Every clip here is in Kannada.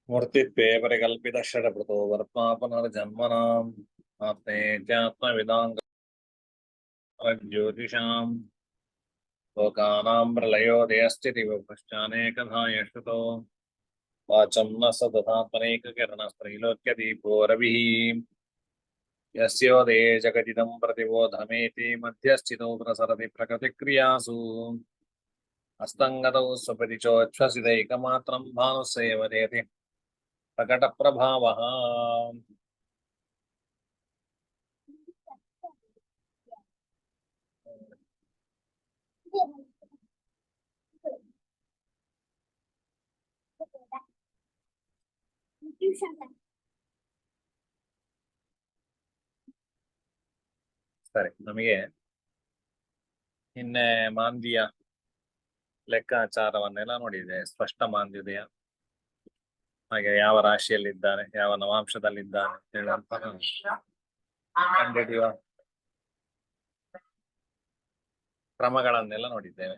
मूर्तित्वे परिकल्पितशरभृतो वर्त्मापुनर्जन्मनाम् आत्मे ज्योतिषाम् लोकानां प्रलयोदयश्चितिविभश्चानेकधा यश्रुतो वाचं न सदधात्मनैककिरणस्त्रैलोक्यदीपो रविः यस्योदये जगदिदं प्रतिबोधमेति मध्यस्थितो प्रसरति प्रकृतिक्रियासु हस्तङ्गतौ स्वपति चोच्छ्वसितैकमात्रं भानुसेवदेति प्रकटप्रभावः। ಸರಿ, ನಮಗೆ ನಿನ್ನೆ ಮಾಂದ್ಯ ಲೆಕ್ಕಾಚಾರವನ್ನೆಲ್ಲ ನೋಡಿದೆ. ಸ್ಪಷ್ಟ ಮಾಂದ್ಯೋದಯ, ಹಾಗೆ ಯಾವ ರಾಶಿಯಲ್ಲಿದ್ದಾನೆ, ಯಾವ ನವಾಂಶದಲ್ಲಿದ್ದಾನೆ ಹೇಳುವಂತಹ ಕಂಡುಹಿಡಿಯುವ ಕ್ರಮಗಳನ್ನೆಲ್ಲ ನೋಡಿದ್ದೇವೆ.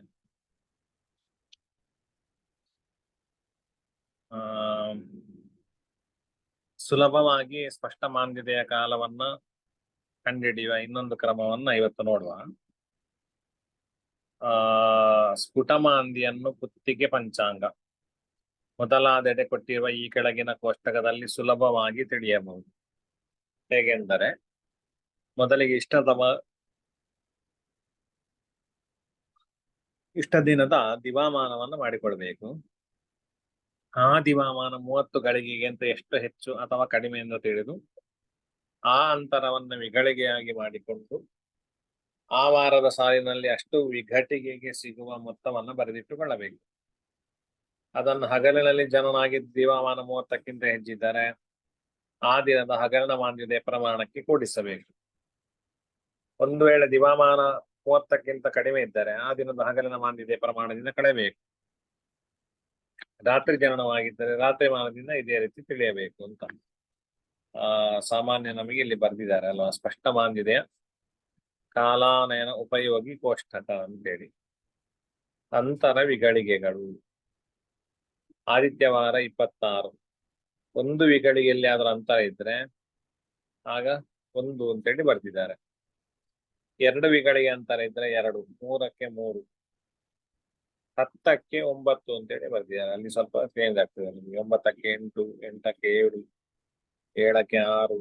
ಸುಲಭವಾಗಿ ಸ್ಪಷ್ಟ ಮಾಂದ್ಯತೆಯ ಕಾಲವನ್ನ ಕಂಡುಹಿಡಿಯುವ ಇನ್ನೊಂದು ಕ್ರಮವನ್ನ ಇವತ್ತು ನೋಡುವ. ಸ್ಫುಟ ಮಾಂದ್ಯನ್ನು ಕುತ್ತಿಗೆ ಪಂಚಾಂಗ ಮೊದಲಾದೆಡೆ ಕೊಟ್ಟಿರುವ ಈ ಕೆಳಗಿನ ಕೋಷ್ಟಕದಲ್ಲಿ ಸುಲಭವಾಗಿ ತಿಳಿಯಬಹುದು. ಹೇಗೆಂದರೆ, ಮೊದಲಿಗೆ ಇಷ್ಟ ದಿನದ ದಿವಾಮಾನವನ್ನು ಮಾಡಿಕೊಳ್ಬೇಕು. ಆ ದಿವಾಮಾನ 30 ಗಳಿಗೆಗಿಂತ ಎಷ್ಟು ಹೆಚ್ಚು ಅಥವಾ ಕಡಿಮೆ ಎಂದು ತಿಳಿದು ಆ ಅಂತರವನ್ನು ವಿಘಳಿಗೆಯಾಗಿ ಮಾಡಿಕೊಂಡು ಆ ವಾರದ ಸಾಲಿನಲ್ಲಿ ಅಷ್ಟು ವಿಘಟಿಗೆಗೆ ಸಿಗುವ ಮೊತ್ತವನ್ನು ಬರೆದಿಟ್ಟುಕೊಳ್ಳಬೇಕು. ಅದನ್ನು ಹಗಲಿನಲ್ಲಿ ಜನನಾಗಿದ್ದ ದಿವಾಮಾನ 30ಕ್ಕಿಂತ ಹೆಚ್ಚಿದ್ದರೆ ಆ ದಿನದ ಹಗಲಿನ ಮಾಂದ್ಯತೆಯ ಪ್ರಮಾಣಕ್ಕೆ ಕೂಡಿಸಬೇಕು. ಒಂದು ವೇಳೆ ದಿವಾಮಾನ 30ಕ್ಕಿಂತ ಕಡಿಮೆ ಇದ್ದರೆ ಆ ದಿನದ ಹಗಲಿನ ಮಾಂದ್ಯತೆಯ ಪ್ರಮಾಣದಿಂದ ಕಳೆಯಬೇಕು. ರಾತ್ರಿ ಜನನವಾಗಿದ್ದರೆ ರಾತ್ರಿ ಮಾನದಿಂದ ಇದೇ ರೀತಿ ತಿಳಿಯಬೇಕು ಅಂತ ಸಾಮಾನ್ಯ ನಮಗೆ ಇಲ್ಲಿ ಬರ್ದಿದ್ದಾರೆ ಅಲ್ವಾ. ಸ್ಪಷ್ಟ ಮಾಂದ್ಯತೆಯ ಕಾಲಾನಯನ ಉಪಯೋಗಿ ಕೋಷ್ಟಕ ಅಂತೇಳಿ. ಅಂತರ ವಿಘಳಿಗೆಗಳು. ಆದಿತ್ಯವಾರ 26, ಒಂದು ವಿಘಳಿಗೆಯಲ್ಲಿ ಅದರ ಅಂತರ ಇದ್ರೆ ಆಗ 1 ಅಂತೇಳಿ ಬರ್ತಿದ್ದಾರೆ. 2 ವಿಘಳಿಗೆ ಅಂತರ ಇದ್ರೆ 2, 3ಕ್ಕೆ 3, 10ಕ್ಕೆ 9 ಅಂತೇಳಿ ಬರ್ತಿದ್ದಾರೆ. ಅಲ್ಲಿ ಸ್ವಲ್ಪ ಚೇಂಜ್ ಆಗ್ತದೆ ನಿಮಗೆ. 9ಕ್ಕೆ 8, 8ಕ್ಕೆ 7, 7ಕ್ಕೆ 6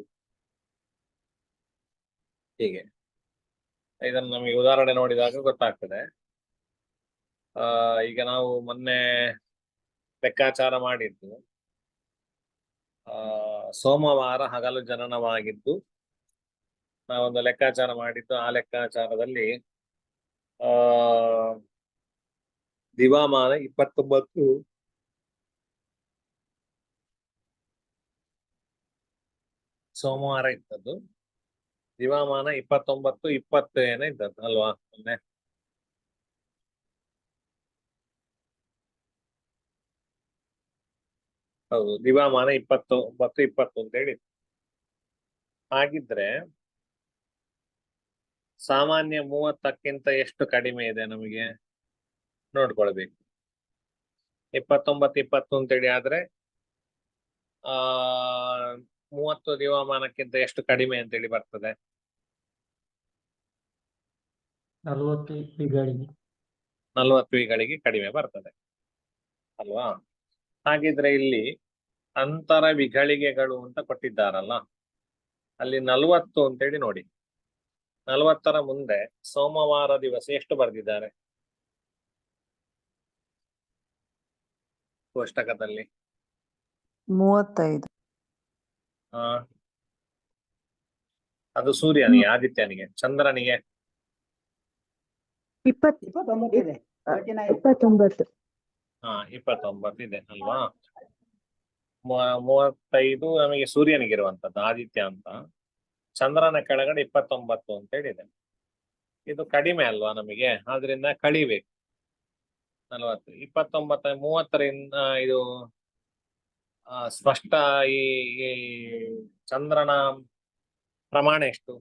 ಹೀಗೆ. ಇದನ್ನು ನಮಗೆ ಉದಾಹರಣೆ ನೋಡಿದಾಗ ಗೊತ್ತಾಗ್ತದೆ. ಈಗ ನಾವು ಮೊನ್ನೆ ಲೆಕ್ಕಾಚಾರ ಮಾಡಿದ್ದು ಸೋಮವಾರ ಹಗಲು ಜನನವಾಗಿದ್ದು ನಾವೊಂದು ಲೆಕ್ಕಾಚಾರ ಮಾಡಿದ್ದು. ಆ ಲೆಕ್ಕಾಚಾರದಲ್ಲಿ ದಿವಾಮಾನ 29 ಸೋಮವಾರ ಇದ್ದದ್ದು. ದಿವಾಮಾನ 29, 20 ಏನೋ ಇದ್ದದ್ದು ಅಲ್ವಾ ಮೊನ್ನೆ. ಹೌದು, ದಿವಾಮಾನ 29, 20 ಅಂತ ಹೇಳಿ. ಹಾಗಿದ್ರೆ ಸಾಮಾನ್ಯ 30ಕ್ಕಿಂತ ಎಷ್ಟು ಕಡಿಮೆ ಇದೆ ನಮಗೆ ನೋಡ್ಕೊಳ್ಬೇಕು. 29, 20 ಅಂತೇಳಿ ಆದ್ರೆ 30 ದಿವಾಮಾನಕ್ಕಿಂತ ಎಷ್ಟು ಕಡಿಮೆ ಅಂತೇಳಿ ಬರ್ತದೆ? 40 ವಿಗಳಿಗೆ. 40 ವಿಗಳಿಗೆ ಕಡಿಮೆ ಬರ್ತದೆ ಅಲ್ವಾ. ಹಾಗಿದ್ರೆ ಇಲ್ಲಿ ಅಂತರ ವಿಘಳಿಗೆಗಳು ಅಂತ ಕೊಟ್ಟಿದ್ದಾರಲ್ಲ, ಅಲ್ಲಿ 40 ಅಂತೇಳಿ ನೋಡಿ. 40ರ ಮುಂದೆ ಸೋಮವಾರ ದಿವಸ ಎಷ್ಟು ಬರ್ದಿದ್ದಾರೆ ಕೋಷ್ಟಕದಲ್ಲಿ? 35. ಅದು ಸೂರ್ಯನಿಗೆ, ಆದಿತ್ಯನಿಗೆ. ಚಂದ್ರನಿಗೆ 29 ಇದೆ. 29. 29 ಇದೆ ಅಲ್ವಾ. 35 ನಮಗೆ ಸೂರ್ಯನಿಗಿರುವಂತದ್ದು ಆದಿತ್ಯ ಅಂತ. ಚಂದ್ರನ ಕೆಳಗಡೆ 29 ಅಂತ ಹೇಳಿದೆ. ಇದು ಕಡಿಮೆ ಅಲ್ವಾ ನಮಗೆ, ಆದ್ರಿಂದ ಕಳಿಬೇಕು 40. 29, 30ರಿಂದ ಇದು ಸ್ಪಷ್ಟ ಈ ಚಂದ್ರನ ಪ್ರಮಾಣ ಎಷ್ಟು?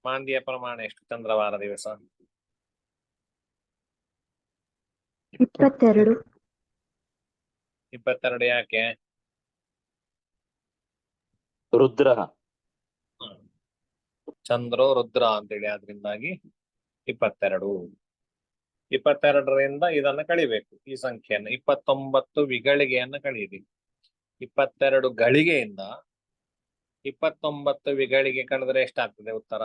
ಮಾಂದ್ಯ ಪ್ರಮಾಣ ಎಷ್ಟು ಚಂದ್ರವಾರ ದಿವಸ? 22. 22 ಯಾಕೆ? ರುದ್ರ. ಚಂದ್ರು ರುದ್ರ ಅಂತೇಳಿ ಅದರಿಂದಾಗಿ 22. 22ರಿಂದ ಇದನ್ನ ಕಳಿಬೇಕು, ಈ ಸಂಖ್ಯೆಯನ್ನು. 29 ವಿಗಳಿಗೆಯನ್ನ ಕಳೀರಿ. 22 ಗಳಿಗೆಯಿಂದ 29 ವಿಗಳಿಗೆ ಕಳೆದ್ರೆ ಎಷ್ಟಾಗ್ತದೆ ಉತ್ತರ?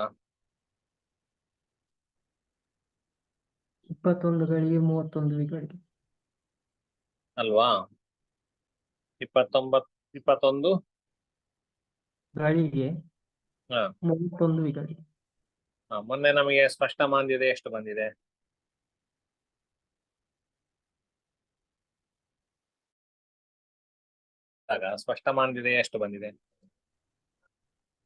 21 ಗಳಿಗೆ 31 ವಿಗಳಿಗೆ. ಅಲ್ವಾ? 21 ಗಳಿಗೆ ಹಾ 31 ವಿಗಳಿಗೆ. ಮೊನ್ನೆ ನಮಗೆ ಸ್ಪಷ್ಟ ಮಾಂದ್ಯತೆ ಎಷ್ಟು ಬಂದಿದೆ? ಆಗ ಸ್ಪಷ್ಟ ಮಾಂದ್ಯತೆ ಎಷ್ಟು ಬಂದಿದೆ?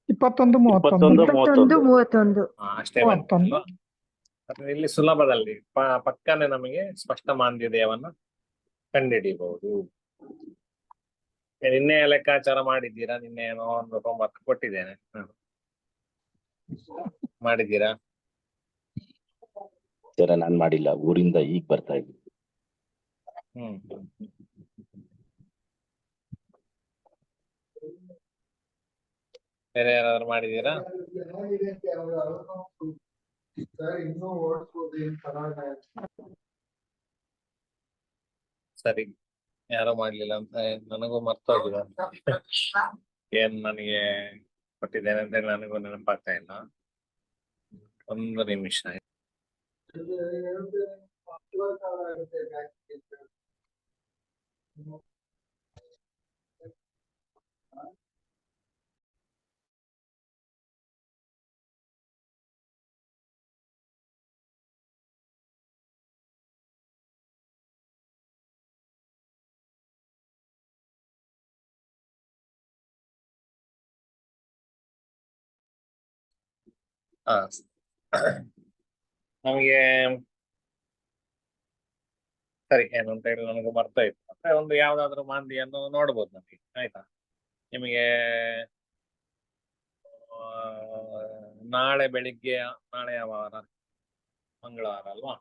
21 21 31 ಅಷ್ಟೇ ಬಂದಿದೆ. ಮತ್ತೆ ಇಲ್ಲಿ ಸುಲಭದಲ್ಲಿ ಪಕ್ಕನೆ ನಮಗೆ ಸ್ಪಷ್ಟ ಮಾಂದ್ಯತೆಯವನ್ನ ಕಂಡುಹಿಡಿಯಬಹುದು. ನಿನ್ನೆ ಲೆಕ್ಕಾಚಾರ ಮಾಡಿದ್ದೀರಾ? ನಿನ್ನೆ ಏನೋ ಒಂದು ಹೋಮ್ವರ್ಕ್ ಕೊಟ್ಟಿದ್ದೇನೆ, ಮಾಡಿದ್ದೀರಾ? ಸರ ನಾನ್ ಮಾಡಿಲ್ಲ, ಊರಿಂದ ಈಗ ಬರ್ತಾ ಇದ್ದೀನಿ. ಹ್ಮ್ ಬೇರೆ ಯಾರಾದ್ರೂ ಮಾಡಿದ್ದೀರಾ? ಸರಿ, ಯಾರೋ ಮಾಡ್ಲಿಲ್ಲ ಅಂತ ನನಗೂ ಮರ್ತೋಗಿದೆ. ಏನ್ ನನಗೆ ಕೊಟ್ಟಿದ್ದೇನೆ ಅಂತ ನನಗೂ ನೆನಪಾಗ್ತಾ ಇಲ್ಲ. ಒಂದು ನಿಮಿಷ. ಹಾ, ನಮಗೆ ಸರಿ ಏನು ಅಂತ ಹೇಳಿ ನನಗೂ ಮರ್ತೋಯ್ತು. ಅಂದ್ರೆ ಒಂದು ಯಾವ್ದಾದ್ರು ಮಾಂದಿಯನ್ನು ನೋಡ್ಬೋದು ನಮಗೆ, ಆಯ್ತಾ? ನಿಮಗೆ ನಾಳೆ ಬೆಳಿಗ್ಗೆ, ನಾಳೆ ಯಾವ ವಾರ? ಮಂಗಳವಾರ ಅಲ್ವಾ?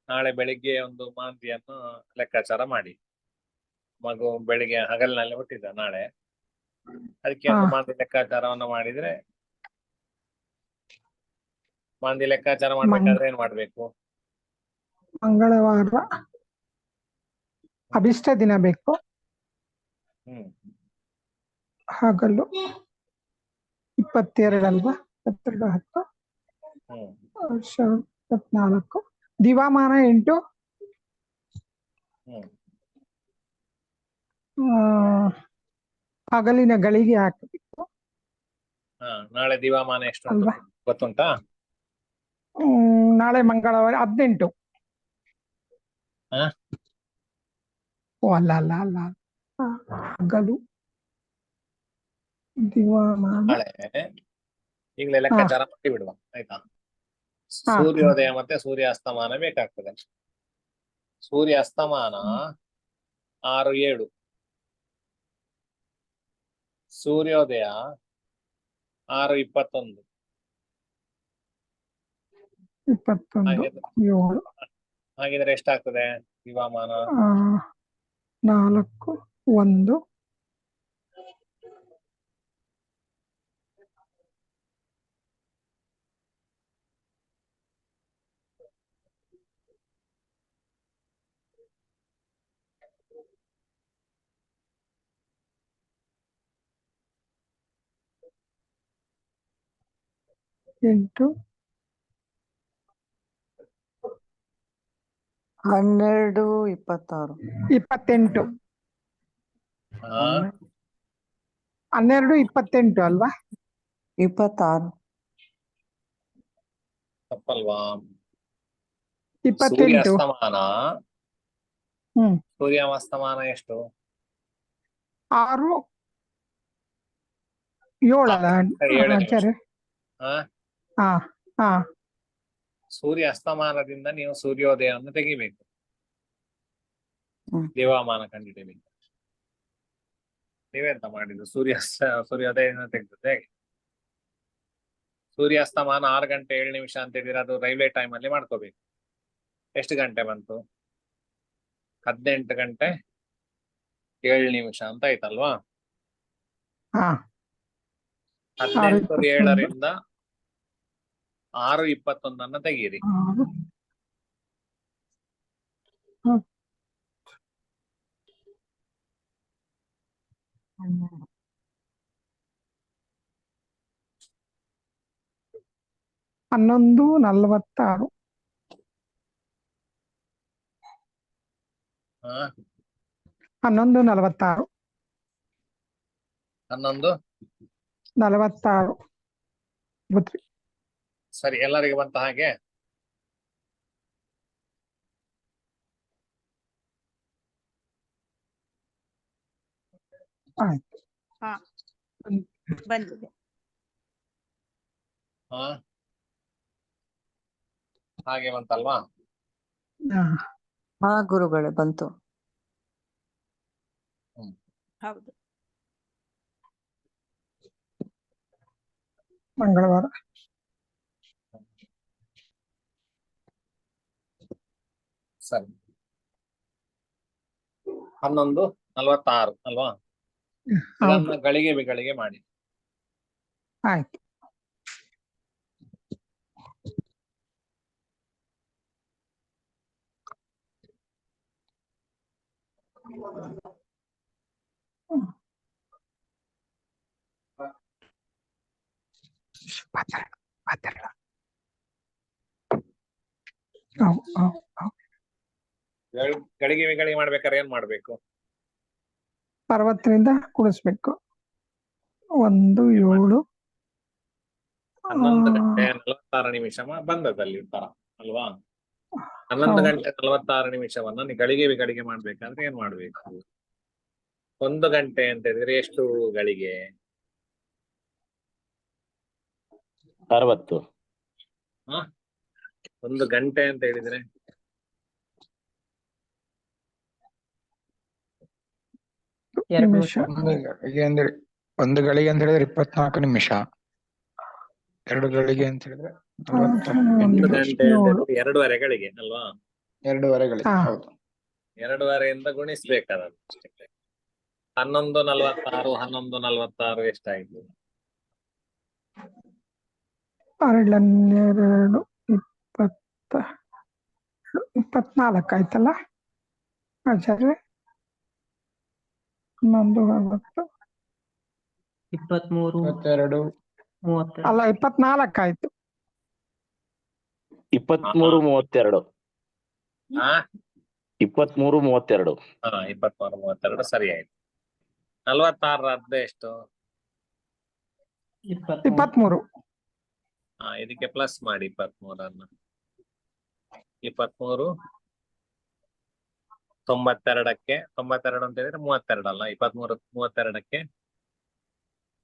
ನಾಳೆ ಬೆಳಿಗ್ಗೆ ಒಂದು ಮಾಂದಿಯನ್ನು ಲೆಕ್ಕಾಚಾರ ಮಾಡಿ. ಮಗು ಬೆಳಿಗ್ಗೆ ಹಗಲಿನಲ್ಲಿ ಹುಟ್ಟಿದ ನಾಳೆ, ಅದಕ್ಕೆ ಒಂದು ಮಾಂದಿ ಲೆಕ್ಕಾಚಾರವನ್ನು ಮಾಡಿದ್ರೆ, ಮಾಂದಿ ಲೆಕ್ಕಾಚಾರ ಮಾಡ್ಬೇಕಾದ್ರೆ ಏನ್ ಮಾಡ್ಬೇಕು? ಮಂಗಳವಾರ ಅಭಿಷ್ಟ ದಿನ ಬೇಕು. ಹಗಲು 22 ಅಲ್ವಾ? 22 10 ವರ್ಷ 24. ದಿವಾಮಾನ 8. ಹಗಲಿನ ಗಳಿಗೆ ಹಾಕಬೇಕು. ನಾಳೆ ದಿವಾಮಾನ ಎಷ್ಟು ಉಂಟು ಗೊತ್ತುಂಟಾ? ನಾಳೆ ಮಂಗಳವಾರ 18. ಓ ಅಲ್ಲ ಅಲ್ಲ ಅಲ್ಲ, ಹಗಲು ದಿವಾಮಾನ. ನಾಳೆ ಈಗಲೇ ಲೆಕ್ಕಾಚಾರ ಮಾಡಿ ಬಿಡುವ, ಆಯ್ತಾ? ಸೂರ್ಯೋದಯ ಮತ್ತೆ ಸೂರ್ಯಾಸ್ತಮಾನ ಬೇಕಾಗ್ತದೆ. ಸೂರ್ಯಾಸ್ತಮಾನ 6:07, ಸೂರ್ಯೋದಯ 6:21. 21 ಹಾಗಿದ್ರೆ ಎಷ್ಟಾಗ್ತದೆ ದಿವಾಮಾನ? 4 1 8 12 26 28. 12 28 ಅಲ್ವಾ? 26 ತಪ್ಪಲ್ವಾ? 28. ಸೂರ್ಯಾಸ್ತಮಾನ ಸೂರ್ಯಾಸ್ತಮಾನ ಎಷ್ಟು? 6 7 ಆಚಾರ್ಯ. ಸೂರ್ಯ ಅಸ್ತಮಾನದಿಂದ ನೀವು ಸೂರ್ಯೋದಯವನ್ನು ತೆಗಿಬೇಕು, ದಿವಾಮಾನ ಕಂಡಿಡಿಬೇಕು. ನೀವೆಂತ ಮಾಡಿದ್ದು? ಸೂರ್ಯೋದಯದಿಂದ ತೆಗೆದದ್ದು ಹೇಗೆ? ಸೂರ್ಯಾಸ್ತಮಾನ 6 ಗಂಟೆ 7 ನಿಮಿಷ ಅಂತ ಹೇಳಿದ್ರೆ ಅದು ರೈಲ್ವೆ ಟೈಮ್ ಅಲ್ಲಿ ಮಾಡ್ಕೋಬೇಕು. ಎಷ್ಟು ಗಂಟೆ ಬಂತು? 18 ಗಂಟೆ 7 ನಿಮಿಷ ಅಂತ ಆಯ್ತಲ್ವಾ? ಹಾ 18:07 6:21 ತೆಗೀರಿ. 6 11:46 ಹಾ 11:46 11:46 ಗೊತ್ತ್ರಿ. ಸರಿ, ಎಲ್ಲರಿಗೆ ಬಂತ ಹಾಗೆ? ಆಯ್ತು. ಹಾ ಬಂದಿದೆ. ಹಾ ಹಾಗೆ ಬಂತಲ್ವಾ? ಹಾ ಹಾ ಗುರುಗಳೇ ಬಂತು. ಹೌದು. ಮಂಗಳವಾರ. ಸರಿ, 11:46 ಅಲ್ವಾ? ಹೌದು ಇದನ್ನ ಗಳಿಗೆ ಬಿಗಳಿಗೆ ಮಾಡಿ. ಆಯ್ತು. ಮಾತಾಡ ಗಳಿಗೆ ಬಿಗಳಿಗೆ ಮಾಡ್ಬೇಕಾದ್ರೆ ಏನ್ ಮಾಡ್ಬೇಕು? 60ರಿಂದ ಕೂಡಿಸ್ಬೇಕು. 1 7 11:46 ಬಂದದಲ್ಲಿ ಉತ್ತರ ಅಲ್ವಾ? 11:46 ಗಳಿಗೆ ಬಿಗಳಿಗೆ ಮಾಡ್ಬೇಕಾದ್ರೆ ಏನ್ ಮಾಡ್ಬೇಕು? 1 ಗಂಟೆ ಅಂತ ಹೇಳಿದ್ರೆ ಎಷ್ಟು ಗಳಿಗೆ? 60. ಹ 1 ಗಂಟೆ ಅಂತ ಹೇಳಿದ್ರೆ ನಿಮಿಷ. ಒಂದು ಗಳಿಗೆ ಅಂತ ಹೇಳಿದ್ರೆ 24 ನಿಮಿಷ. 2 ಗಳಿಗೆ ಅಂತ ಹೇಳಿದ್ರೆ 1 7 ಗಂಟೆ ಅಂತ ಹೇಳಿದ್ರೆ 2.5 ಗಳಿಗೆ ಅಲ್ವಾ? 2.5 ಗಳಿಗೆ. ಹೌದು. 2.5 ಗುಣಿಸ್ಬೇಕು ಅದನ್ನು. 11:46 ಎಷ್ಟಾಯ್ತು? 2 24 ಆಯ್ತಲ್ಲ ಆಚಾರ್ಯ? 11 40 23 22 32 ಅಲ್ಲ 24 ಆಯ್ತು. 23:32. ಹಾ 23:32. 23:32 ಸರಿ ಆಯ್ತು. 46 ಅರ್ಧ ಎಷ್ಟು? 23 ಇದಕ್ಕೆ ಪ್ಲಸ್ ಮಾಡಿ 23 23 92ಕ್ಕೆ 92 ಅಂತ ಹೇಳಿದ್ರೆ 32 ಅಲ್ಲ, 23 32ಕ್ಕೆ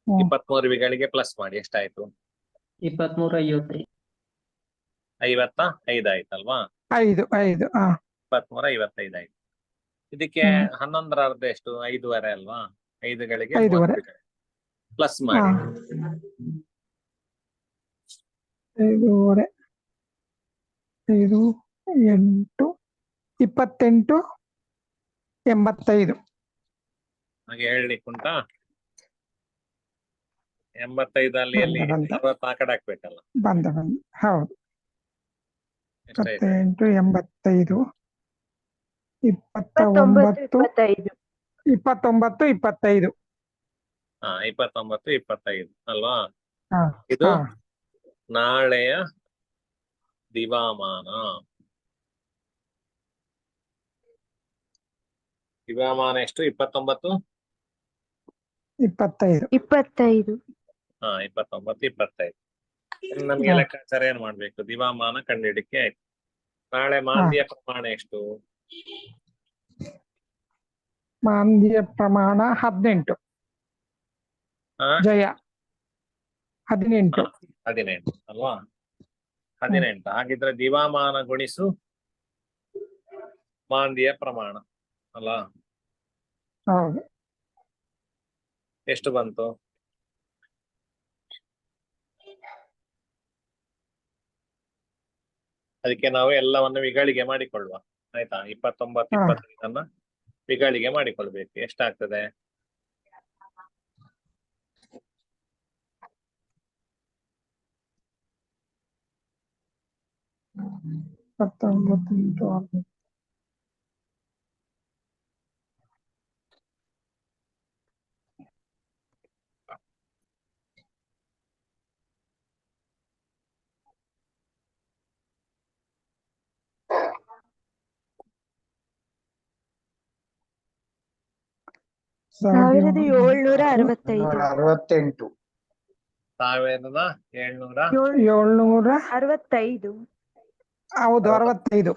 23 ಗಳಿಗೆ ಪ್ಲಸ್ ಮಾಡಿ ಎಷ್ಟಾಯ್ತು? 23 55 55 ಆಯ್ತಲ್ವಾ? 5 ಹಾ 23 55 ಆಯ್ತು. ಇದಕ್ಕೆ 11ರ ಅರ್ಧ ಎಷ್ಟು? 5.5 ಅಲ್ವಾ? 5 ಗಳಿಗೆ 5.5 ಪ್ಲಸ್ ಹಾ ಮಾಡಿ. 5.5 5 8 28 85 ಹಾಗೆ ಹೇಳಲಿಕ್ಕೆ ಉಂಟಾ? 85 ಅಲ್ಲಿ ಎಲ್ಲಿ ಬಂದ 60 ಆ ಕಡೆ ಹಾಕ್ಬೇಕಲ್ಲ. ಬಂದ ಹೌದು. ಎಷ್ಟಾಯ್ತು? 28 85 29 25 29 25 ಅಲ್ವಾ? ಹಾ ಇದು ಹಾ ನಾಳೆಯ ದಿವಾಮಾನ. ದಿವಾಮಾನ ಎಷ್ಟು? 29 25 25 29 25. ನಮ್ಗೆ ಲೆಕ್ಕಾಚಾರ ಏನ್ ಮಾಡ್ಬೇಕು? ದಿವಾಮಾನ ಕಂಡುಹಿಡಿಕೆ ಆಯ್ತು. ನಾಳೆ ಮಾಂದ್ಯ ಪ್ರಮಾಣ ಎಷ್ಟು? ಮಾಂದ್ಯ ಪ್ರಮಾಣ 18 ಜಯ 18 18 ಅಲ್ವಾ? 18. ಹಾಗಿದ್ರೆ ದಿವಾಮಾನ ಗುಣಿಸು ಮಾಂದ್ಯ ಪ್ರಮಾಣ ಅಲ್ಲ? ಹೌದು. ಎಷ್ಟು ಬಂತು? ಅದಕ್ಕೆ ನಾವು ಎಲ್ಲವನ್ನು ವಿಗಳಿಗೆ ಮಾಡಿಕೊಳ್ಳುವ. ಆಯ್ತಾ? 29 25 ವಿಗಳಿಗೆ ಮಾಡಿಕೊಳ್ಬೇಕು. ಎಷ್ಟಾಗ್ತದೆ? ಇಪ್ಪತ್ತೊಂಬತ್ತು ಇಂಟು 6. ಸಾವಿರದ ಏಳ್ನೂರ ಅರವತ್ತೈದು. 68. 1700 ಏಳ್ನೂರ ಅರವತ್ತೈದು. ಹೌದು 65.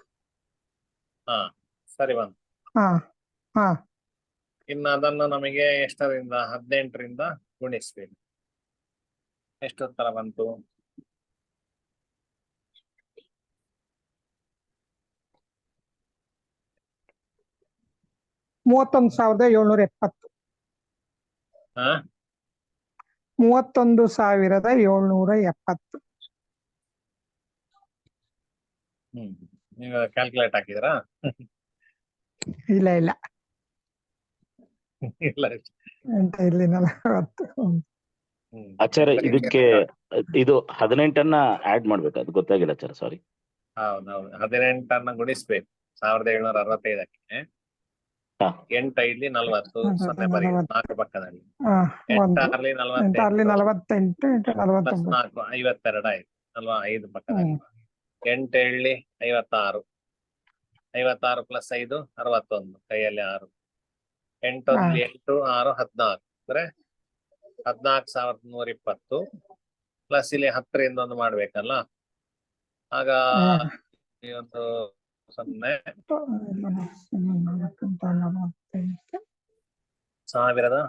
ಹಾ, ಸರಿ ಬಂತು. ಹಾ ಹಾ ಇನ್ನು ಅದನ್ನು ನಮಗೆ ಎಷ್ಟರಿಂದ 18ರಿಂದ ಗುಣಿಸ್ಬೇಕು. ಎಷ್ಟು ಉತ್ತರ ಬಂತು? ಮೂವತ್ತೊಂದು ಸಾವಿರದ 770. ಹಾ 31,770. ನೀವು ಕ್ಯಾಲ್ಕುಲೇಟ್ ಹಾಕಿದ್ರಾ? ಇಲ್ಲ ಇಲ್ಲ ಇಲ್ಲ. ಎಂತ ಇಲ್ಲಿ 40. ಆಚಾರ್ಯ ಇದಕ್ಕೆ ಇದು 18 ಆಡ್ ಮಾಡ್ಬೇಕು, ಅದು ಗೊತ್ತಾಗಿಲ್ಲ ಆಚಾರ್ಯ, ಸಾರಿ. ಹೌದೌದು, 18 ಗುಣಿಸ್ಬೇಕು 1765ಕ್ಕೆ. ಹಾ. 8 5 40, 0 ಬರೀ 4 ಪಕ್ಕದಲ್ಲಿ. 1 8 6 ಎಂಟಾರ್ಲಿ 48 ಇಂಟು 49. 4 52 ಆಯ್ತು ಅಲ್ವಾ? 5 ಪಕ್ಕದಲ್ಲಿ. 8 7 56, 56 ಪ್ಲಸ್ 5 61, ಕೈಯಲ್ಲಿ 6. 8 1 8 6 14 ಅಂದ್ರೆ 14,120 ಪ್ಲಸ್ ಇಲ್ಲಿ 10ರಿಂದ ಒಂದು ಮಾಡ್ಬೇಕಲ್ಲ, ಆಗ ಈ ಒಂದು 0 1760.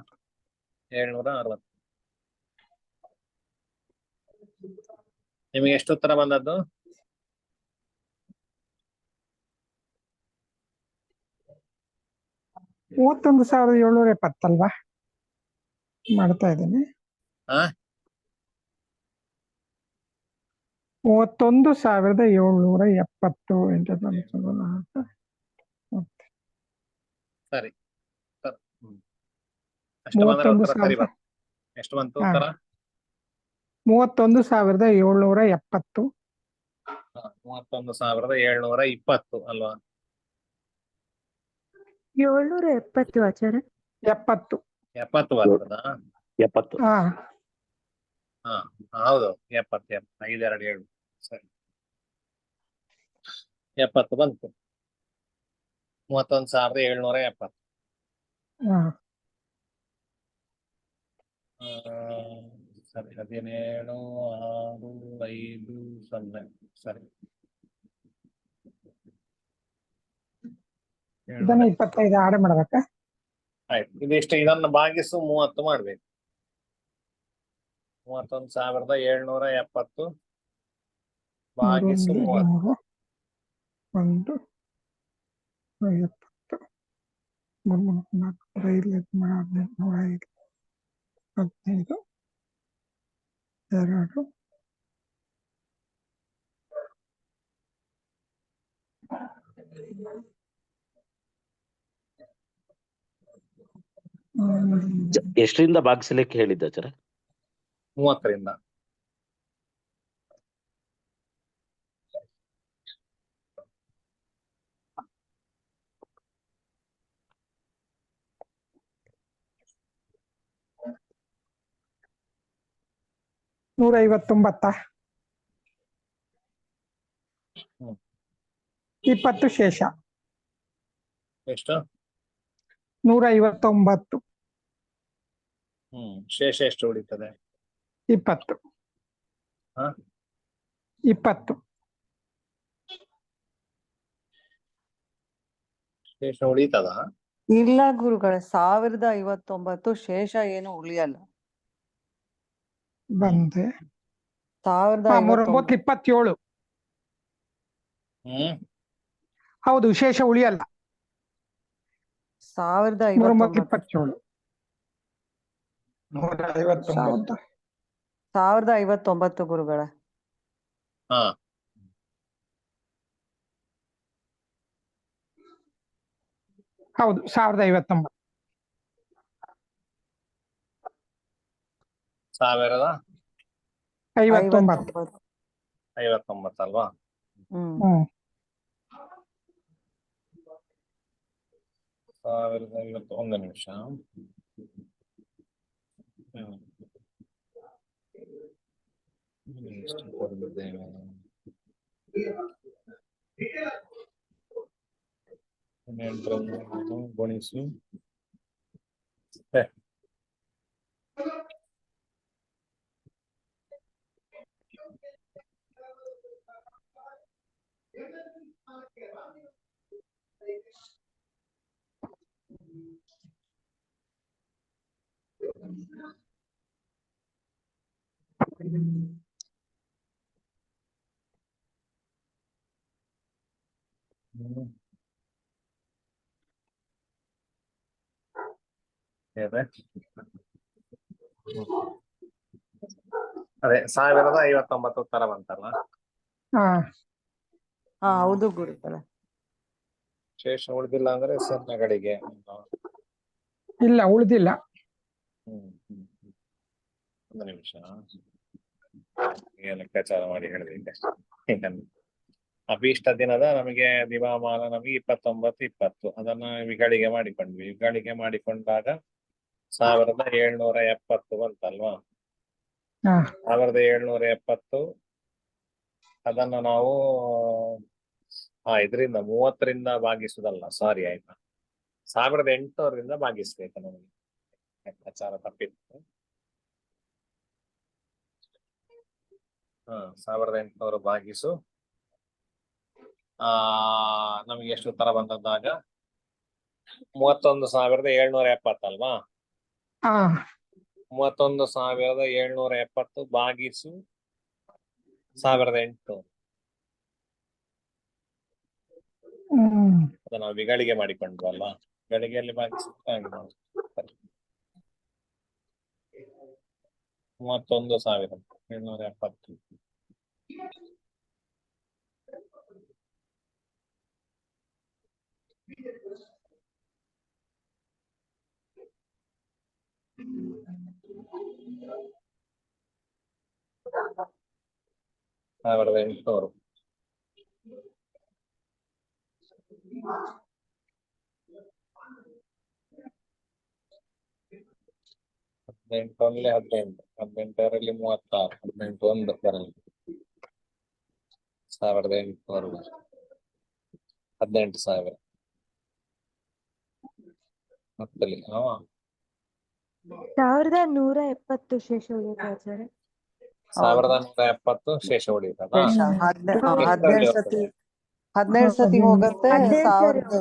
ನಿಮಗೆ ಎಷ್ಟು ಉತ್ತರ ಬಂದದ್ದು? ಮೂವತ್ತೊಂದು ಸಾವಿರದ 770 ಅಲ್ವಾ? ಮಾಡ್ತಾ ಇದ್ದೀನಿ. ಹಾ 31,770 ಇಂಟು 4. ಸರಿ. ಅಷ್ಟು ಬಂದ್ರೆ ಉತ್ತರ ಸರಿ 31,000. ಬಂತು. ಎಷ್ಟು ಬಂತು ಉತ್ತರ? 31,770. 31,720 ಅಲ್ವಾ? 770 ಆಚಾರ್ಯ. 70. 70 ಬರ್ತದಾ? 70. ಹಾ ಹಾ ಹೌದು, 70 5 2 7. ಸರಿ, 70 ಬಂತು. 31,770. ಹಾ ಸರಿ, 17 6 5 0. ಸರಿ, ಇದನ್ನ 25 ಆಡ್ ಮಾಡ್ಬೇಕಾ? ಆಯ್ತು. ಇದಿಷ್ಟು, ಇದನ್ನು ಭಾಗಿಸು 30 ಮಾಡ್ಬೇಕು. 31,770 ಭಾಗಿಸು 30. 1 70 3 4 5 15 2 ಎಷ್ಟರಿಂದ ಭಾಗಿಸಲಿಕ್ಕೆ ಹೇಳಿದ್ದ ಆಚಾರ್ಯ? 30ರಿಂದ. ನೂರ 159. 20 ಶೇಷ. ಎಷ್ಟು? 159. ಶೇಷ ಎಷ್ಟು ಉಳಿತದೆ? 20. ಹಾ 20. ಶೇಷ ಉಳಿತದ? ಇಲ್ಲ ಗುರುಗಳೇ, 1059 ಶೇಷ ಏನು ಉಳಿಯಲ್ಲ. ಬಂದೆ 1059. 27. ಹೌದು, ಶೇಷ ಉಳಿಯಲ್ಲ. 1059. 159. 1059 ಗುರುಗಳೇ. ಹಾ ಹೌದು 1059. 1059 59. ಅಲ್ವಾ? ಹ್ಮ್. 1050 ಒಂದು ನಿಮಿಷ. ಎಷ್ಟು ಕೊಟ್ಟಿದ್ದೇವೆ? ಗುಣಿಸಿ ಅದೇ 1059 ಉತ್ತರ ಬಂತಲ್ಲ. ಹಾ ಹಾ ಹೌದು ಗುರುಗಳೇ. ಶೇಷ ಉಳಿದಿಲ್ಲ ಅಂದ್ರೆ ಸೊನ್ನೆಗಳಿಗೆ. ಇಲ್ಲ ಉಳಿದಿಲ್ಲ. ಒಂದು ನಿಮಿಷ ಲೆಕ್ಕಾಚಾರ ಮಾಡಿ ಹೇಳಿದ್ರೆ ಅಭೀಷ್ಟ ದಿನದ ನಮಗೆ ದಿವಾಮಾನ ನಮಗೆ 29, 20 ಅದನ್ನ ವಿಗಳಿಗೆ ಮಾಡಿಕೊಂಡ್ವಿ. ವಿಗಳಿಗೆ ಮಾಡಿಕೊಂಡಾಗ 1770 ಬಂತಲ್ವಾ? ಹಾ 1770 ಅದನ್ನ ನಾವು ಇದರಿಂದ 30ರಿಂದ ಭಾಗಿಸುದಲ್ಲ, ಸಾರಿ ಆಯ್ತಾ, 1800ರಿಂದ ಭಾಗಿಸ್ಬೇಕು ನಮಗೆ. ಲೆಕ್ಕಾಚಾರ ತಪ್ಪಿತ್ತು. 1800 ಭಾಗಿಸು ನಮಗೆ ಎಷ್ಟು ಉತ್ತರ ಬಂದದ್ದಾಗ 31,770 ಅಲ್ವಾ? 31,770 ಭಾಗಿಸು 1800 ಅದು ನಾವು ವಿಗಳಿಗೆ ಮಾಡಿಕೊಂಡ್ವಲ್ಲ, ಗಳಿಗೆಯಲ್ಲಿ ಭಾಗಿಸಿ 31,770. ಸಾವಿರದ 800. ಹದಿನೆಂಟರಲ್ಲಿ 18, 18ರಲ್ಲಿ 36, 18 ಒಂದು ಬರಲಿ 1800, 18,000 ಮತ್ತಲ್ಲಿ 1170 ಶೇಷ ಉಳಿಯಿತು ಆಚಾರ್ಯ. 1170 ಶೇಷ ಉಳಿಯುತ್ತಲ್ಲ. ಶೇಷ 12 ಸತಿ ಹೋಗತ್ತೆ, 1000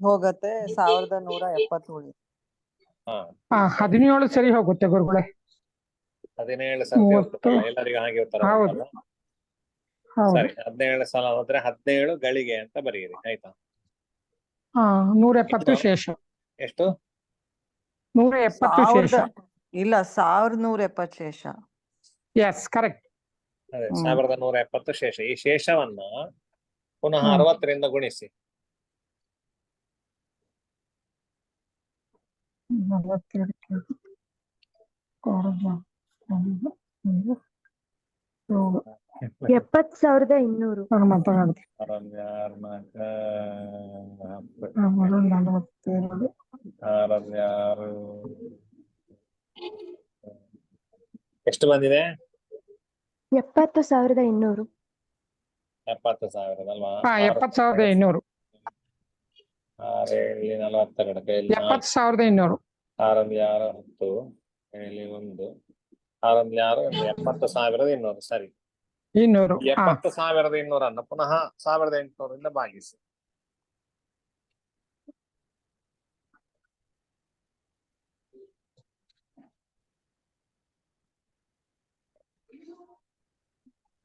ಹೋಗತ್ತೆ, 1170 ಉಳಿಯುತ್ತೆ. 17 ಸರಿ ಹೋಗುತ್ತೆ ಗುರುಗಳೇ. 17 ಸತಿ ಹೋಗ್ತಲ್ಲ, ಎಲ್ಲರಿಗೂ ಹಾಗೆ ಉತ್ತರ ಬರ್ತಲ್ಲ. ಸರಿ, 17 ಸಲ ಹೋದ್ರೆ 17 ಗಳಿಗೆ ಅಂತ ಬರೆಯಿರಿ, ಆಯ್ತಾ? 170 ಶೇಷ. ಎಷ್ಟು? 170 ಶೇಷ. ಇಲ್ಲ 1170 ಶೇಷ. Yes correct. ಅದೇ 1170 ಶೇಷ. ಈ ಶೇಷವನ್ನ ಪುನಃ 60ರಿಂದ ಗುಣಿಸಿ. 70,200. 66 ಎಷ್ಟು ಬಂದಿದೆ? 70,200. 70,000 ಅಲ್ವಾ? 70,200. 6 7 42 ಕೈಯಲ್ಲಿ 70,200. 6 6 10 7 1 6 6 70,200. ಸರಿ, 200. 70,200 ಅನ್ನು ಪುನಃ 1800ರಿಂದ ಭಾಗಿಸಿ.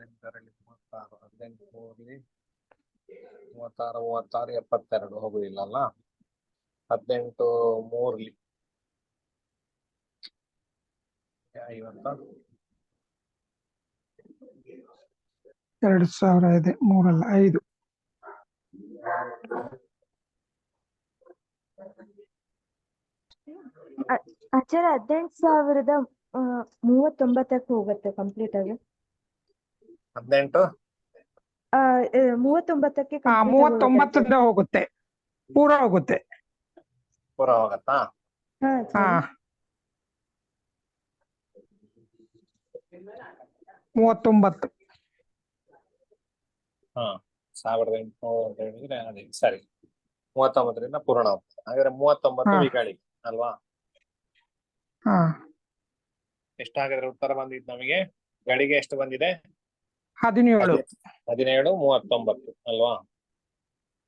ಎಂಟರಲ್ಲಿ 36, 18 36, 72 ಹೋಗುದಿಲ್ಲ ಅಲ್ಲ. 18 3 50. 2,000 ಇದೆ, 3 ಅಲ್ಲ 5. ಆಚಾರ್ಯ 18,039ಕ್ಕೆ ಹೋಗುತ್ತೆ ಕಂಪ್ಲೀಟ್ ಆಗಿ. 18 39ಕ್ಕೆ ಹಾ complete ಆಗಿ ಹೋಗುತ್ತೆ ಆಚಾರ್ಯ. 39 ಹೋಗುತ್ತೆ, ಪೂರ ಹೋಗುತ್ತೆ. ಪೂರ ಹೋಗತ್ತಾ? ಹಾ ಹಾ ಆಚಾರ್ಯ. 39. ಹಾ 1800 ಅಂತ ಹೇಳಿದ್ರೆ ಅದೇ ಸರಿ. 39ರಿಂದ ಪೂರ್ಣ ಹೋಗ್ತದೆ. ಹಾಗಾದ್ರೆ 39 ಹಾ. ವಿಗಳಿಗೆ ಅಲ್ವಾ? ಹಾ ಎಷ್ಟಾಗಿದ್ರೆ ಉತ್ತರ ಬಂದಿದ್ದು ನಮಗೆ? ಗಳಿಗೆ ಎಷ್ಟು ಬಂದಿದೆ? 17. 17, 39 ಅಲ್ವಾ?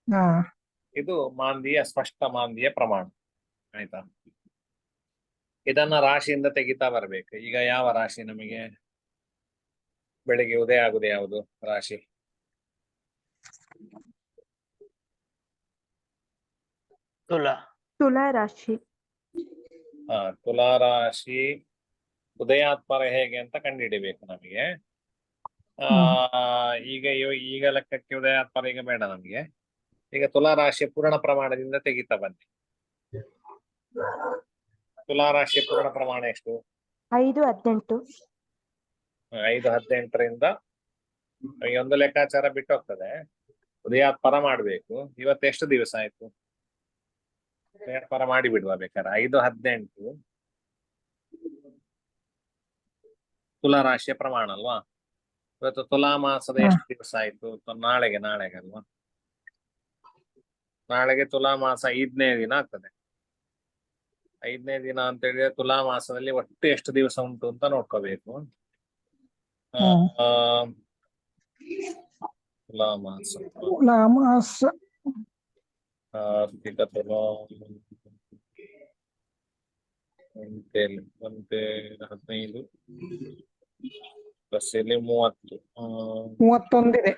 ಹಾ ಇದು ಮಾಂದಿಯ ಸ್ಪಷ್ಟ ಮಾಂದಿಯ ಪ್ರಮಾಣ. ಆಯ್ತಾ? ಇದನ್ನ ರಾಶಿಯಿಂದ ತೆಗಿತಾ ಬರ್ಬೇಕು. ಈಗ ಯಾವ ರಾಶಿ ನಮಗೆ ಬೆಳಿಗ್ಗೆ ಉದಯ ಆಗುದು? ಯಾವುದು ರಾಶಿ? ತುಲಾ ರಾಶಿ. ತುಲಾ ರಾಶಿ ಉದಯಾತ್ಪರ ಹೇಗೆ ಅಂತ ಕಂಡುಹಿಡಿಬೇಕು ನಮಗೆ. ಈಗ ಲೆಕ್ಕಕ್ಕೆ ಉದಯಾತ್ಪರ ಈಗ ಬೇಡ ನಮಗೆ. ಈಗ ತುಲಾ ರಾಶಿಯ ಪೂರ್ಣ ಪ್ರಮಾಣದಿಂದ ತೆಗಿತಾ ಬನ್ನಿ. ತುಲಾ ರಾಶಿಯ ಪೂರ್ಣ ಪ್ರಮಾಣ ಎಷ್ಟು? 5:18. 5:18ರಿಂದ ಒಂದು ಲೆಕ್ಕಾಚಾರ ಬಿಟ್ಟು ಹೋಗ್ತದೆ. ಉದಯಾತ್ಪರ ಮಾಡ್ಬೇಕು. ಇವತ್ತು ಎಷ್ಟು ದಿವಸ ಆಯ್ತು? ಉದಯಾತ್ಪರ ಮಾಡಿ ಬಿಡುವ ಬೇಕಾದ್ರೆ. 5:18 ತುಲಾ ರಾಶಿಯ ಪ್ರಮಾಣ ಅಲ್ವಾ? ಇವತ್ತು ತುಲಾ ಮಾಸದ ಎಷ್ಟು ದಿವಸ ಆಯ್ತು? ನಾಳೆಗೆ ಅಲ್ವಾ? ನಾಳೆಗೆ ತುಲಾ ಮಾಸ 5ನೇ ದಿನ ಆಗ್ತದೆ. 5ನೇ ದಿನ ಅಂತ ಹೇಳಿದ್ರೆ ತುಲಾ ಮಾಸದಲ್ಲಿ ಒಟ್ಟು ಎಷ್ಟು ದಿವಸ ಉಂಟು ಅಂತ ನೋಡ್ಕೋಬೇಕು. ತುಲಾ ಮಾಸ ಕಾರ್ತಿಕ ತುಲಾ 15 ಪ್ಲಸ್ ಇಲ್ಲಿ 30 31 ಇದೆ.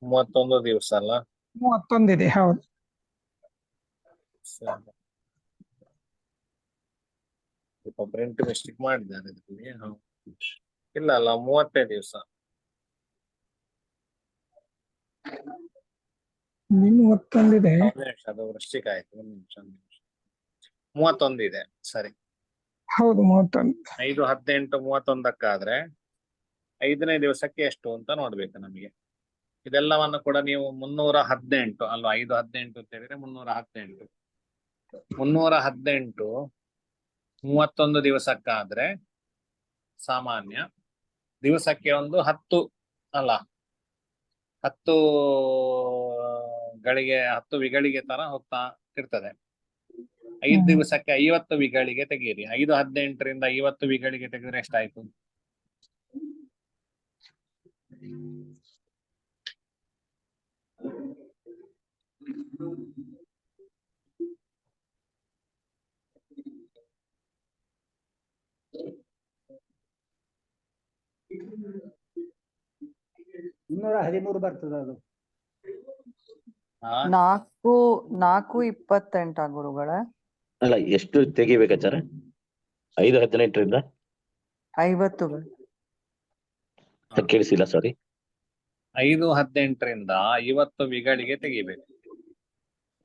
31 ದಿವಸ ಅಲ್ಲ? 31 ಇದೆ, ಹೌದು. ಪ್ರಿಂಟ್ ಮಿಸ್ಟೇಕ್ ಮಾಡಿದ್ದಾರೆ ಇದರಲ್ಲಿ. ಇಲ್ಲ ಅಲ್ಲ, 30 ದಿವಸ. 31 ಇದೆ. ಅದು ವೃಶ್ಚಿಕ ಆಯ್ತು. 31 ಇದೆ, ಸರಿ. ಹೌದು 31. 5:18 31ಕ್ಕಾದ್ರೆ 5ನೇ ದಿವಸಕ್ಕೆ ಎಷ್ಟು ಅಂತ ನೋಡ್ಬೇಕು ನಮಗೆ. ಇದೆಲ್ಲವನ್ನು ಕೂಡ ನೀವು 318 ಅಲ್ವಾ? 5:18 ಅಂತ ಹೇಳಿದ್ರೆ 318. 318 31 ದಿವಸಕ್ಕಾದ್ರೆ ಸಾಮಾನ್ಯ ದಿವಸಕ್ಕೆ ಒಂದು 10 ಅಲ್ಲ, 10 ಗಳಿಗೆ 10 ವಿಗಳಿಗೆ ತರ ಹೋಗ್ತಾ ಇರ್ತದೆ. 5 ದಿವಸಕ್ಕೆ 50 ವಿಗಳಿಗೆ ತೆಗೀರಿ. 5:18ರಿಂದ 50 ವಿಗಳಿಗೆ ತೆಗೆದ್ರೆ ಎಷ್ಟಾಯ್ತು? ಇನ್ನೂರ 13 ಬರ್ತದೆ ಅದು. 4:28 ಗುರುಗಳೇ. ಅಲ್ಲ, ಎಷ್ಟು ತೆಗಿಬೇಕಾಚಾರ? 5:18ರಿಂದ 50. ಕೇಳಿಸಿಲ್ಲ, ಸಾರಿ. 5:18ರಿಂದ 50 ವಿಗಳಿಗೆ ತೆಗಿಬೇಕು.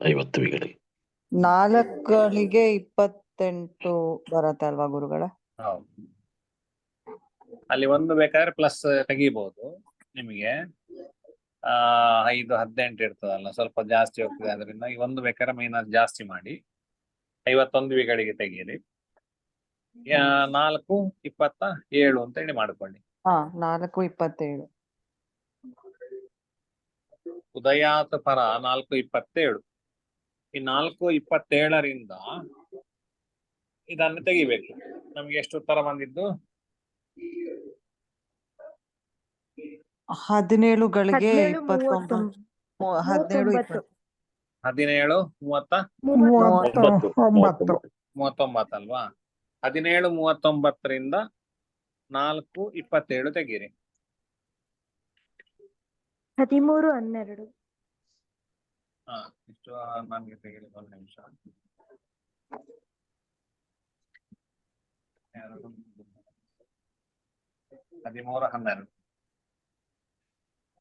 50 ವಿಗಳಿಗೆ 4 ಗಳಿಗೆ 28 ಬರತ್ತೆ ಅಲ್ವಾ ಗುರುಗಳೇ? ಹೌದು. ಅಲ್ಲಿ ಒಂದು ಬೇಕಾದ್ರೆ ಪ್ಲಸ್ ತೆಗಿಬಹುದು ನಿಮಗೆ. 5:18 ಇರ್ತದಲ್ಲ, ಸ್ವಲ್ಪ ಜಾಸ್ತಿ ಹೋಗ್ತದೆ. ಅದರಿಂದ ಈ ಒಂದು ಬೇಕಾದ್ರೆ ಮೈನಸ್ ಜಾಸ್ತಿ ಮಾಡಿ 51 ವಿಗಳಿಗೆ ತೆಗೀರಿ. 4:27 ಅಂತ ಹೇಳಿ ಮಾಡ್ಕೊಳ್ಳಿ. 4:27. ಉದಯಾತ ಪರ 4:27. ಈ 4:27ರಿಂದ ಇದನ್ನು ತೆಗಿಬೇಕು. ನಮ್ಗೆ ಎಷ್ಟು ಉತ್ತರ ಬಂದಿದ್ದು? 17 ಗಳಿಗೆ 17:30. 17:20. 17:39 39 ಅಲ್ವಾ? 17:39ರಿಂದ 4:27 ತೆಗೀರಿ. 13:12. ಇಷ್ಟು ನನ್ಗೆ ತೆಗೀರಿ. ಒಂದು ನಿಮಿಷ. 13:12.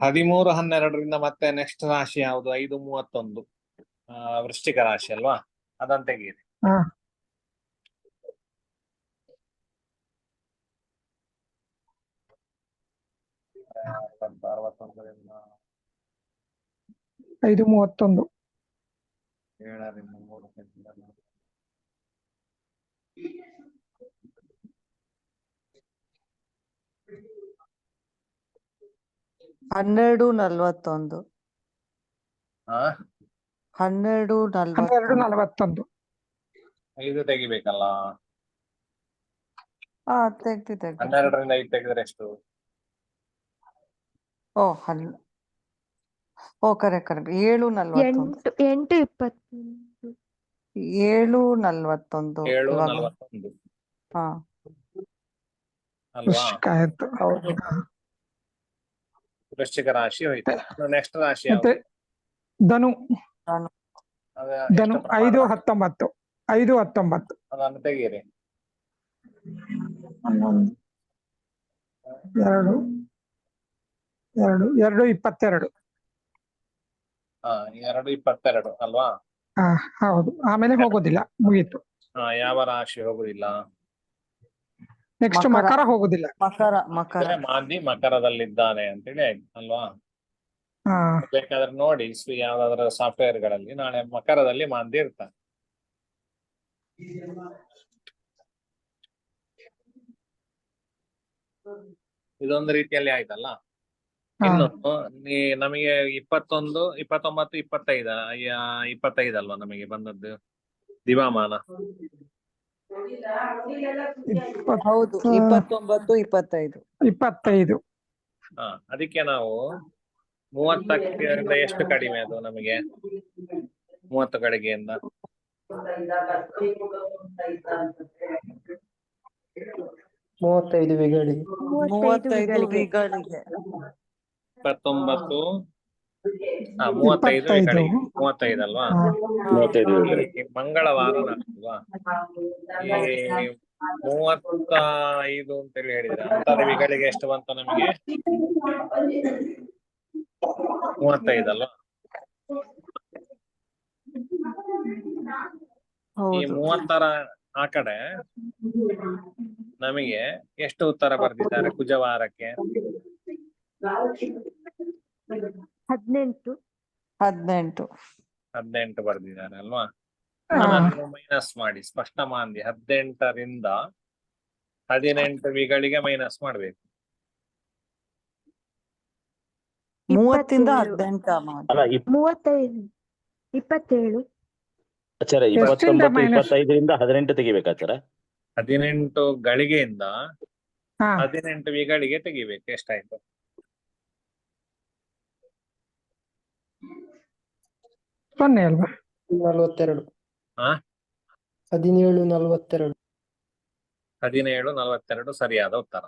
13:12ರಿಂದ ಮತ್ತೆ ನೆಕ್ಸ್ಟ್ ರಾಶಿ ಯಾವುದು? 5:31 ವೃಶ್ಚಿಕ ರಾಶಿ ಅಲ್ವಾ? ಅದನ್ನ ತೆಗೀರಿ. 20 61ರಿಂದ 5:31. 7ರಿಂದ 3 ತೆಗೆದರೆ 12:41. ಹಾ 12:41. 12:41. 5 ತೆಗಿಬೇಕಲ್ಲ. ಹಾ ತೆಗ್ದಿ 12ರಿಂದ 5 ತೆಗೆದ್ರೆ ಎಷ್ಟು? ಕರೆಕ್ಟ್ 7:41. 8:21. 7:41 ಇವಾಗ. 7:41 ಹಾ ಅಲ್ವಾ? ವೃಶ್ಚಿಕ ಆಯ್ತು. ಹೌದು. ವೃಶ್ಚಿಕ ರಾಶಿ ಹೋಯ್ತು. ನೆಕ್ಸ್ಟ್ ರಾಶಿ ಮತ್ತೆ ಯಾವುದು? ಧನು. ನಾನು ಅದು ಧನು ಎಷ್ಟು ಪ್ರಮಾಣ? 5:19. 5:19. ಅದನ್ನು ತೆಗೀರಿ. 11 2 2:22. ಹಾ 2:22 ಅಲ್ವಾ? ಹೌದು. ಆಮೇಲೆ ಹೋಗೋದಿಲ್ಲ, ಮುಗೀತು. ಯಾವ ರಾಶಿ ಹೋಗುದಿಲ್ಲ? ನೆಕ್ಸ್ಟ್ ಮಕರ. ಮಕರ ಹೋಗುದಿಲ್ಲ. ಮಕರ ಅಂದ್ರೆ ಮಾಂದಿ ಮಕರದಲ್ಲಿದ್ದಾನೆ ಅಂತೇಳಿ ಆಯ್ತು ಅಲ್ವಾ? ಹಾ ಬೇಕಾದ್ರೆ ನೋಡಿ ಯಾವ್ದಾದ್ರು ಸಾಫ್ಟ್ವೇರ್ ಗಳಲ್ಲಿ ನಾಳೆ ಮಕರದಲ್ಲಿ ಮಾಂದಿ ಇರ್ತಾನೆ. ಇದೊಂದು ರೀತಿಯಲ್ಲಿ ಆಯ್ತಲ್ಲ. ಇನ್ನು ನಮಗೆ 21, 29, 25 ಅಲ್ವಾ ನಮಗೆ ಬಂದದ್ದು ದಿವಾಮಾನ? ಹೌದು. 29, 25. 25. ಅದಕ್ಕೆ ನಾವು 30ರಿಂದ ಎಷ್ಟು ಕಡಿಮೆ ಅದು ನಮಗೆ? 30 ಗಳಿಗೆಯಿಂದ 35 ವಿಗಳಿಗೆ. 35 ವಿಗಳಿಗೆ. 29 35 ಗಳಿಗೆ 35 ಅಲ್ವಾ? 35 ಗಳಿಗೆ. ಈ ಮಂಗಳವಾರ ಅಲ್ವಾ? ಈ 35 ಅಂತೇಳಿ ಹೇಳಿದ್ರೆ ಅಂತರವಿಗಳಿಗೆ ಎಷ್ಟು ಬಂತು ನಮಗೆ? 35 ಅಲ್ವಾ? ಈ 30ರ ಆ ಕಡೆ ನಮಗೆ ಎಷ್ಟು ಉತ್ತರ ಬರ್ದಿದ್ದಾರೆ ಕುಜವಾರಕ್ಕೆ? 18. 18 ಬರ್ದಿದ್ದಾರೆ ಅಲ್ವಾ? ಅದನ್ನು ಮೈನಸ್ ಮಾಡಿ. ಸ್ಪಷ್ಟ ಮಾಂದಿ 18ರಿಂದ 18 ವಿಗಳಿಗೆ ಮೈನಸ್ ಮಾಡ್ಬೇಕು. 30ರಿಂದ 27. 18 ಅಲ್ಲ 35. 27. ಆಚಾರ 29, 25ರಿಂದ 18 ತೆಗಿಬೇಕಾಚಾರ? 18 ಗಳಿಗೆಯಿಂದ ಹಾ 18 ವಿಗಳಿಗೆ ತೆಗಿಬೇಕು. ಎಷ್ಟಾಯ್ತು? 0 ಅಲ್ವಾ? 42. ಹಾ 17:42. 17:42 ಸರಿಯಾದ ಉತ್ತರ.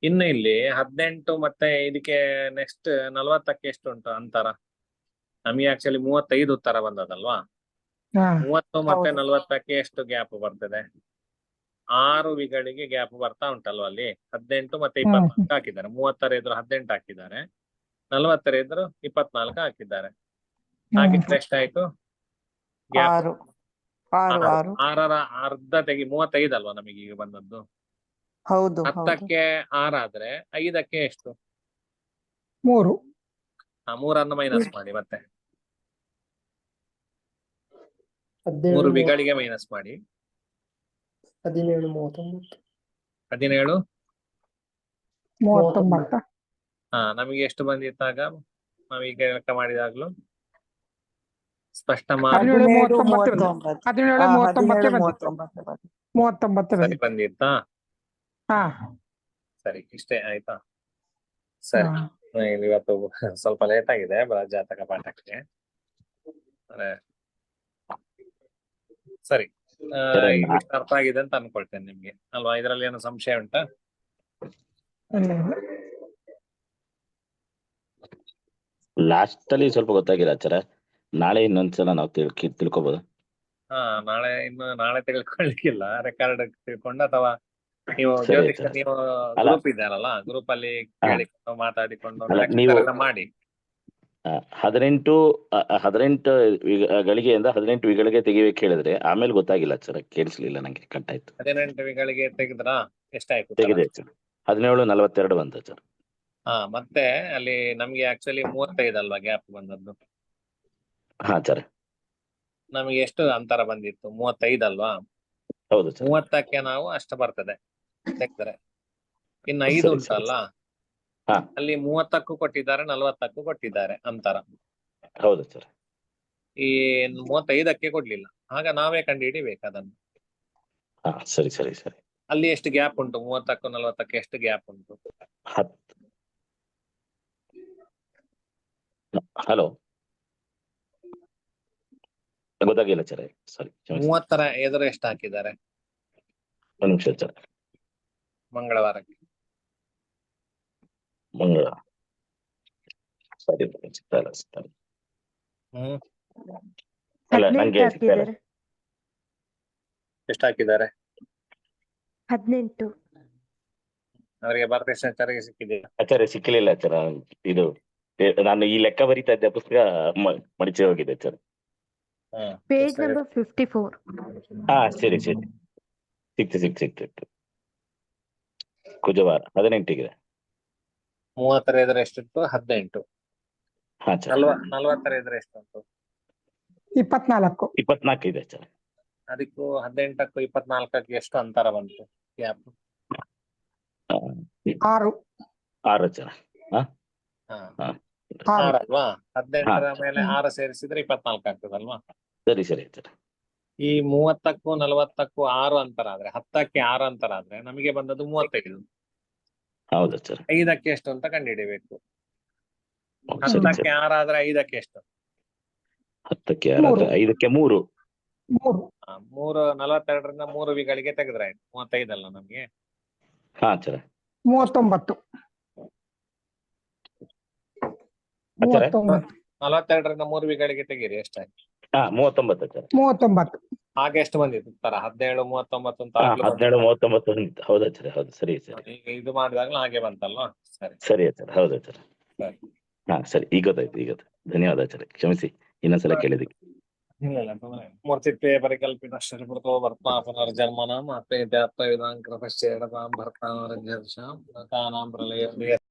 ಇನ್ನು ಇಲ್ಲಿ 18 ಮತ್ತೆ ಇದಕ್ಕೆ ನೆಕ್ಸ್ಟ್ 40ಕ್ಕೆ ಎಷ್ಟು ಉಂಟು ಅಂತರ? ನಮಗೆ ಆಕ್ಚುಲಿ 35 ಉತ್ತರ ಬಂದದಲ್ವಾ? 30 ಮತ್ತೆ 40ಕ್ಕೆ ಎಷ್ಟು ಗ್ಯಾಪ್ ಬರ್ತದೆ? 6 ವಿಗಳಿಗೆ ಗ್ಯಾಪ್ ಬರ್ತಾ ಉಂಟಲ್ವಾ ಅಲ್ಲಿ? 18 ಮತ್ತೆ 24 ಹಾಕಿದ್ದಾರೆ. 30ರ ಎದುರು 18 ಹಾಕಿದ್ದಾರೆ, 40ರ ಎದುರು 24 ಹಾಕಿದ್ದಾರೆ. ಹಾಕಿದ್ರೆ ಎಷ್ಟಾಯ್ತು? 6. 6ರ ಅರ್ಧ ತೆಗಿ 35 ಅಲ್ವಾ ನಮಗೆ ಈಗ ಬಂದದ್ದು? ಹೌದು. 10ಕ್ಕೆ 6 ಆದ್ರೆ 5ಕ್ಕೆ ಎಷ್ಟು? 3. 3ಅನ್ನು ಮೈನಸ್ ಮಾಡಿ ಮತ್ತೆ 17, 3 ವಿಗಳಿಗೆ ಮೈನಸ್ ಮಾಡಿ. 17:39. 17:39. ನಮಗೆ ಎಷ್ಟು ಬಂದಿತ್ತಾಗ ನಾವೀಗ ಲೆಕ್ಕ ಮಾಡಿದಾಗ್ಲೂ? ಸ್ಪಷ್ಟ 17:39 ಸರಿ ಬಂದಿತ್ತಾ? ಸರಿ, ಇಷ್ಟೇ ಆಯ್ತಾ? ಸರಿ, ಇವತ್ತು ಸ್ವಲ್ಪ ಲೇಟ್ ಆಗಿದೆ ಜಾತಕ ಪಾಠಕ್ಕೆ. ಸರಿ, ಇಷ್ಟು ಅರ್ಥ ಆಗಿದೆ ಅಂತ ಅನ್ಕೊಳ್ತೇನೆ ನಿಮ್ಗೆ ಅಲ್ವಾ? ಇದರಲ್ಲಿ ಏನೋ ಸಂಶಯ ಉಂಟಾ? ಲಾಸ್ಟ್ ಅಲ್ಲಿ ಸ್ವಲ್ಪ ಗೊತ್ತಾಗಿಲ್ಲ ಆಚಾರ. ನಾಳೆ ಇನ್ನೊಂದ್ಸಲ ನಾವು ತಿಳ್ಕೊಬಹುದು. ನಾಳೆ ತಿಳ್ಕೊಳ್ಲಿಕ್ಕಿಲ್ಲ. ರೆಕಾರ್ಡ್ ತಿಳ್ಕೊಂಡು ಅಥವಾ ನೀವು ಜ್ಯೋತಿಷ ನೀವು ಗ್ರೂಪ್ ಇದ್ದಾರಲ್ಲ, ಗ್ರೂಪ್ ಅಲ್ಲಿ ಕೇಳಿಕೊಂಡು ಮಾತಾಡಿಕೊಂಡು ಮಾಡಿ. 18 ಗಳಿಗೆಯಿಂದ 18 ವಿಗಳಿಗೆ ತೆಗಿಬೇಕು ಹೇಳಿದ್ರೆ ಆಮೇಲೆ ಗೊತ್ತಾಗಿಲ್ಲ ಸರ್, ಕೇಳಿಸ್ಲಿಲ್ಲ ನಂಗೆ, ಕಟ್ ಆಯ್ತು. 18 ವಿಗಳಿಗೆ ತೆಗೆದ್ರಾ? ಎಷ್ಟಾಯ್ತು? ತೆಗಿದೆ ಸರ್, 17:42 ಬಂತ ಸರ್. ಮತ್ತೆ ಅಲ್ಲಿ ನಮ್ಗೆ ಆಕ್ಚುಲಿ 35 ಅಲ್ವಾ ಗ್ಯಾಪ್ ಬಂದದ್ದು. ಹಾ ಆಚಾರ್ಯ. ನಮಗೆ ಎಷ್ಟು ಅಂತರ ಬಂದಿತ್ತು? 35 ಅಲ್ವಾ? ಹೌದು ಸರ್. 30ಕ್ಕೆ ನಾವು ಅಷ್ಟು ಬರ್ತದೆ ತೆಗ್ದ್ರೆ. ಇನ್ನು 5 ಸರಿ, ಉಂಟಲ್ಲ, ಹಾ. ಅಲ್ಲಿ 30ಕ್ಕೂ ಕೊಟ್ಟಿದ್ದಾರೆ, 40ಕ್ಕೂ ಕೊಟ್ಟಿದ್ದಾರೆ ಅಂತರ. ಹೌದು ಸರ್. ಈ 35ಕ್ಕೆ ಕೊಡ್ಲಿಲ್ಲ, ಆಗ ನಾವೇ ಕಂಡು ಹಿಡಿಬೇಕು ಅದನ್ನು. ಹಾ ಸರಿ ಸರಿ ಸರಿ. ಅಲ್ಲಿ ಎಷ್ಟು ಗ್ಯಾಪ್ ಉಂಟು? 30ಕ್ಕೂ 40ಕ್ಕೆ ಎಷ್ಟು ಗ್ಯಾಪ್ ಉಂಟು? 10. ಹಲೋ, ಗೊತ್ತಾಗಿಲ್ಲ ಸರ್, ಸಾರಿ. 30ರ ಎದುರು ಎಷ್ಟು ಹಾಕಿದ್ದಾರೆ ಒಂದು ನಿಮಿಷ ಸರ್. ಮಂಗಳವಾರಕ್ಕೆ? ಮಂಗಳ, ಸರಿ ಸಿಗ್ತಾ ಇಲ್ಲ. ಅಲ್ಲ, 18 ನಂಗೆ ಸಿಗ್ತಾ ಇಲ್ಲ. ಹಾಕಿದ್ದಾರೆ. ಎಷ್ಟು ಹಾಕಿದ್ದಾರೆ? 18. ಅವರಿಗೆ ಭರತೇಶಾಚಾರ್ಯಗೆ ಸಿಕ್ಕಿದೆಯಾ? ಆಚಾರ್ಯ ಸಿಕ್ಕಲಿಲ್ಲ ಆಚಾರ್ಯ. ಇದು ನಾನು ಈ ಲೆಕ್ಕ ಬರೀತಾ ಇದ್ದೆ, ಪುಸ್ತಕ ಮಡಿಚೆ ಹೋಗಿದೆ ಆಚಾರ್ಯ. Page number 54. ಹಾ ಸರಿ ಸರಿ, ಸಿಕ್ತು. ಕುಜವಾರ 18ಗಿದೆ. 30ರ ಎದುರು ಎಷ್ಟಿತ್ತು? 18. ಹಾ ಸರ್. 40ರ ಎದುರು ಎಷ್ಟು ಉಂಟು? 24. 24 ಇದೆ ಸರ್. ಅದಕ್ಕೂ 18ಕ್ಕೂ 24ಕ್ಕೆ ಎಷ್ಟು ಅಂತರ ಬಂತು ಗ್ಯಾಪ್? 6. 6 ಸರ್. ಹಾ ಹಾ 6 ಅಲ್ವಾ? 18ರ ಹಾ. ಮೇಲೆ 6 ಸೇರಿಸಿದ್ರೆ 24 ಆಗ್ತದಲ್ವಾ? ಸರಿ ಸರಿ ಸರ್. ಈ 30ಕ್ಕೂ 40ಕ್ಕೂ 6 ಅಂತರ ಆದ್ರೆ, 10ಕ್ಕೆ 6 ಅಂತರ ಆದ್ರೆ ನಮಗೆ ಬಂದದ್ದು 35. ಹೌದಾ ಸರ್. 5ಕ್ಕೆ ಎಷ್ಟು ಅಂತ ಕಂಡುಹಿಡಿಬೇಕು. ಸರಿ 10ಕ್ಕೆ ಸರ್. 6 ಆದ್ರೆ 5ಕ್ಕೆ ಎಷ್ಟು? 10ಕ್ಕೆ 6 ಆದ್ರೆ 5ಕ್ಕೆ 3. 3. 42ರಿಂದ 3 ವಿಗಳಿಗೆ ತೆಗೆದ್ರೆ ಆಯ್ತು. 35 ಅಲ್ಲ ನಮ್ಗೆ? ಹಾ ಸರ್. 39. ಆಚಾರ್ಯ? 42ರಿಂದ 3 ವಿಗಳಿಗೆ ತೆಗೀರಿ, ಎಷ್ಟಾಯ್ತು? ಹಾ 39 ಸರ್. 39. ಹಾಗೆ ಎಷ್ಟು ಬಂದಿತ್ತು ಉತ್ತರ? 17, 39 ಅಂತ ಹಾ ಆಗ್ಲೂ 17, ಬಂತು. 39 ಹೌದಾ ಸರ್? ಹೌದು, ಸರಿ ಸರಿ ಈಗ ಇದು ಮಾಡಿದಾಗಲೂ ಹಾಗೆ ಬಂತಲ್ವಾ? ಸರಿ ಸರಿ ಸರ್. ಹೌದಾ ಸರ್? ಸರಿ. ಹಾ ಸರಿ, ಈಗ ಗೊತ್ತಾಯ್ತು. ಧನ್ಯವಾದ ಆಚಾರ್ಯ, ಕ್ಷಮಿಸಿ ಇನ್ನೊಂದ್ಸಲ ಕೇಳಿದಕ್ಕೆ. ಇಲ್ಲ ಮೂರ್ತಿತ್ವೇ ಪರಿಕಲ್ಪಿತ ಶರೀರಭೃತೋ ವರ್ತ್ಮಾ ಪುನರ್ಜನ್ಮನಾಂ ಅಪೇತ್ಯಾತ್ಮ ವಿಧಾಂಕೃತಶ್ಚೇಡತಾಂ ಭರ್ತಾಂ ರಜ್ಯರ್ಷಾಂ ಲತಾನಾಂ ಪ್ರಲಯ